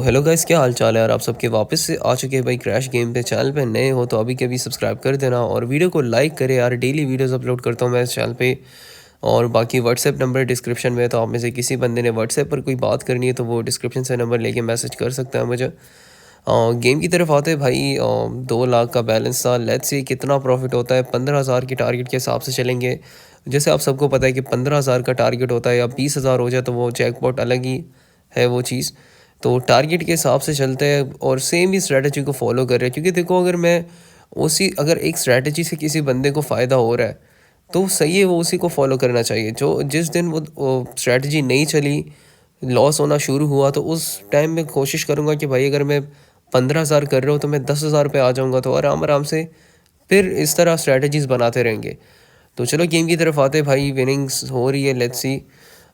Hello guys, क्या हाल चाल है यार। आप सबके वापस से आ चुके हैं भाई क्रैश गेम पे। चैनल पे नए हो तो अभी के अभी सब्सक्राइब कर देना और वीडियो को लाइक करें यार। डेली वीडियोस अपलोड करता हूँ मैं इस चैनल पे। और बाकी व्हाट्सएप नंबर डिस्क्रिप्शन में है, तो आप में से किसी बंदे ने व्हाट्सएप पर कोई बात करनी है तो वो डिस्क्रिप्शन से नंबर लेके मैसेज कर सकता है मुझे। गेम की तरफ आते हैं भाई। 2 लाख का बैलेंस था। लेट्स सी कितना प्रॉफिट होता है। 15,000 के टारगेट के हिसाब से चलेंगे। जैसे आप सबको पता है कि 15,000 का टारगेट होता है या 20,000 हो जाए तो वो जैकपॉट अलग ही है वो चीज़। तो टारगेट के हिसाब से चलते हैं और सेम ही स्ट्रैटेजी को फॉलो कर रहे हैं। क्योंकि देखो, अगर एक स्ट्रैटेजी से किसी बंदे को फ़ायदा हो रहा है तो सही है, वो उसी को फॉलो करना चाहिए। जो जिस दिन वो स्ट्रैटेजी नहीं चली, लॉस होना शुरू हुआ, तो उस टाइम में कोशिश करूँगा कि भाई अगर मैं 15,000 कर रहा हूँ तो मैं 10,000 पे आ जाऊँगा, तो आराम आराम से फिर इस तरह स्ट्रैटेजीज़ बनाते रहेंगे। तो चलो गेम की तरफ आते भाई। विनिंग्स हो रही है, लेट्स सी।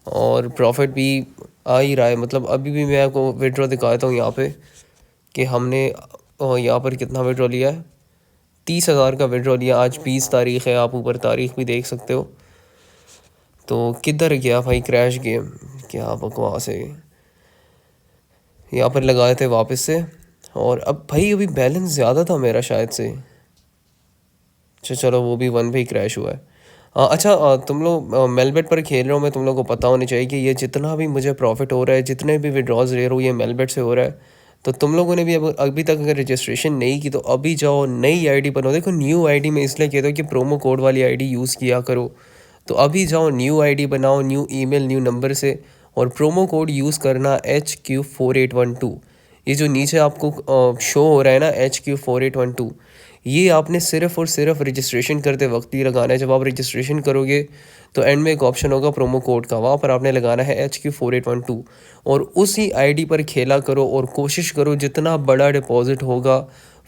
और प्रॉफिट भी आ ही रहा है। मतलब अभी भी मैं आपको विड्रॉ दिखाता हूँ यहाँ पे कि हमने यहाँ पर कितना विड्रॉ लिया है। 30,000 का विड्रॉ लिया। आज 20 तारीख है, आप ऊपर तारीख भी देख सकते हो। तो किधर गया भाई क्रैश गेम, क्या बकवास है। यहाँ पर लगाए थे वापस से। और अब भाई अभी बैलेंस ज़्यादा था मेरा शायद से। अच्छा चलो, वो भी 1 पे ही क्रैश हुआ है। अच्छा, तुम लोग मेलबेट पर खेल रहे हो, मैं तुम लोग को पता होनी चाहिए कि ये जितना भी मुझे प्रॉफिट हो रहा है, जितने भी विड्रॉज ले रहा हूँ, ये मेलबेट से हो रहा है। तो तुम लोगों ने भी अभी तक अगर रजिस्ट्रेशन नहीं की तो अभी जाओ, नई आईडी बनाओ। देखो, न्यू आईडी में इसलिए कहता हूँ कि प्रोमो कोड वाली आईडी यूज़ किया करो। तो अभी जाओ, न्यू आईडी बनाओ, न्यू ईमेल न्यू नंबर से, और प्रोमो कोड यूज़ करना HQ4812। ये जो नीचे आपको शो हो रहा है ना, HQ4812, ये आपने सिर्फ़ और सिर्फ रजिस्ट्रेशन करते वक्त ही लगाना है। जब आप रजिस्ट्रेशन करोगे तो एंड में एक ऑप्शन होगा प्रोमो कोड का, वहाँ पर आपने लगाना है HQ4812 और उसी आईडी पर खेला करो। और कोशिश करो जितना बड़ा डिपॉजिट होगा,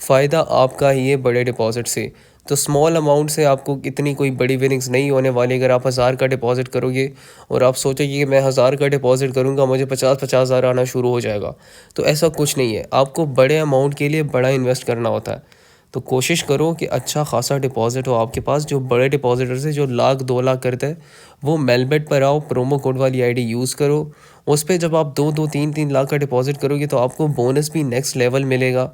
फ़ायदा आपका ही है बड़े डिपॉजिट से। तो स्मॉल अमाउंट से आपको इतनी कोई बड़ी विनिंग्स नहीं होने वाली। अगर आप 1,000 का डिपॉजिट करोगे और आप सोचोगे कि मैं 1,000 का डिपॉजिट करूंगा, मुझे 50-50 हज़ार आना शुरू हो जाएगा, तो ऐसा कुछ नहीं है। आपको बड़े अमाउंट के लिए बड़ा इन्वेस्ट करना होता है। तो कोशिश करो कि अच्छा खासा डिपॉजिट हो आपके पास। जो बड़े डिपॉजिटर से जो 1,00,000-2,00,000 करते हैं, वो मेलबेट पर आओ, प्रोमो कोड वाली आईडी यूज़ करो। उस पर जब आप 2-2, 3-3 लाख का डिपॉजिट करोगे तो आपको बोनस भी नेक्स्ट लेवल मिलेगा।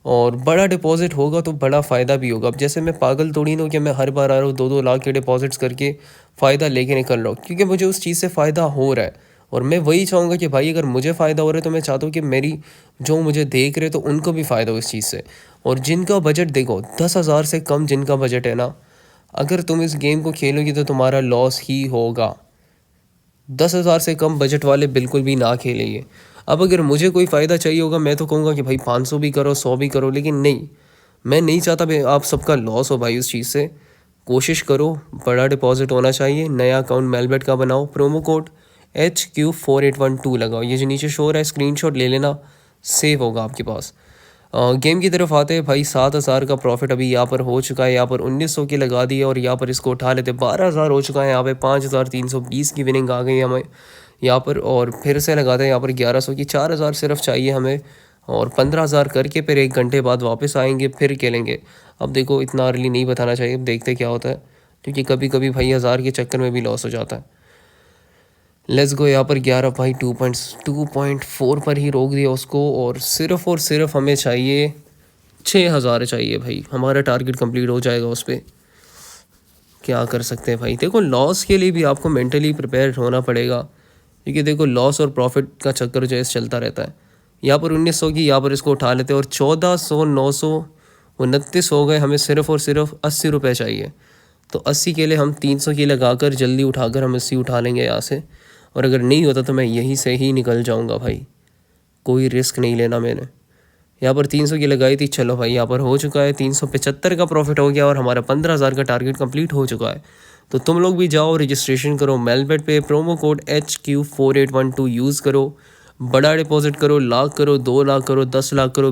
और बड़ा डिपॉजिट होगा तो बड़ा फ़ायदा भी होगा। अब जैसे मैं पागल थोड़ी ना हूँ कि मैं हर बार आ रहा हूँ 2-2 लाख के डिपॉजिट्स करके फ़ायदा लेके निकल रहा हूँ, क्योंकि मुझे उस चीज़ से फ़ायदा हो रहा है। और मैं वही चाहूँगा कि भाई अगर मुझे फ़ायदा हो रहा है तो मैं चाहता हूँ कि मेरी जो मुझे देख रहे तो उनको भी फ़ायदा हो इस चीज़ से। और जिनका बजट देखो 10,000 से कम जिनका बजट है ना, अगर तुम इस गेम को खेलोगे तो तुम्हारा लॉस ही होगा। 10,000 से कम बजट वाले बिल्कुल भी ना खेलें ये। अब अगर मुझे कोई फ़ायदा चाहिए होगा, मैं तो कहूँगा कि भाई 500 भी करो, 100 भी करो, लेकिन नहीं, मैं नहीं चाहता भाई आप सबका लॉस हो भाई उस चीज़ से। कोशिश करो, बड़ा डिपॉजिट होना चाहिए। नया अकाउंट मेलबेट का बनाओ, प्रोमो कोड HQ4812 लगाओ। ये जो नीचे शो हो रहा है, स्क्रीनशॉट ले लेना, सेव होगा आपके पास। गेम की तरफ आते हैं भाई। 7,000 का प्रॉफिट अभी यहाँ पर हो चुका है। यहाँ पर 1900 की लगा दी है और यहाँ पर इसको उठा लेते 12,000 हो चुका है। यहाँ पे 5,320 की विनिंग आ गई हमें यहाँ पर। और फिर से लगाते हैं यहाँ पर 1100 की। 4,000 सिर्फ चाहिए हमें और 15,000 करके फिर 1 घंटे बाद वापस आएंगे, फिर खेलेंगे। अब देखो, इतना अर्ली नहीं बताना चाहिए, अब देखते क्या होता है, क्योंकि कभी कभी भाई 1,000 के चक्कर में भी लॉस हो जाता है। Let's go. यहाँ पर 11 भाई 2.4 पर ही रोक दिया उसको। और सिर्फ हमें चाहिए 6,000 चाहिए भाई, हमारा टारगेट कंप्लीट हो जाएगा उस पर। क्या कर सकते हैं भाई। देखो, लॉस के लिए भी आपको मेंटली प्रिपेयर होना पड़ेगा, क्योंकि देखो लॉस और प्रॉफिट का चक्कर जो है चलता रहता है। यहाँ पर 1900 की, यहाँ पर इसको उठा लेते हैं और 1,400, 929 हो गए। हमें सिर्फ और सिर्फ 80 रुपये चाहिए। तो 80 के लिए हम 300 की लगाकर जल्दी उठाकर हम 80 उठा लेंगे यहाँ से। और अगर नहीं होता तो मैं यहीं से ही निकल जाऊँगा भाई, कोई रिस्क नहीं लेना मैंने। यहाँ पर 300 की लगाई थी। चलो भाई, यहाँ पर हो चुका है 375 का प्रॉफिट हो गया और हमारा 15,000 का टारगेट कंप्लीट हो चुका है। तो तुम लोग भी जाओ, रजिस्ट्रेशन करो मेलबेट पे, प्रोमो कोड HQ4812 यूज़ करो, बड़ा डिपॉजिट करो, 1,00,000 करो, 2 लाख करो, 10 लाख करो।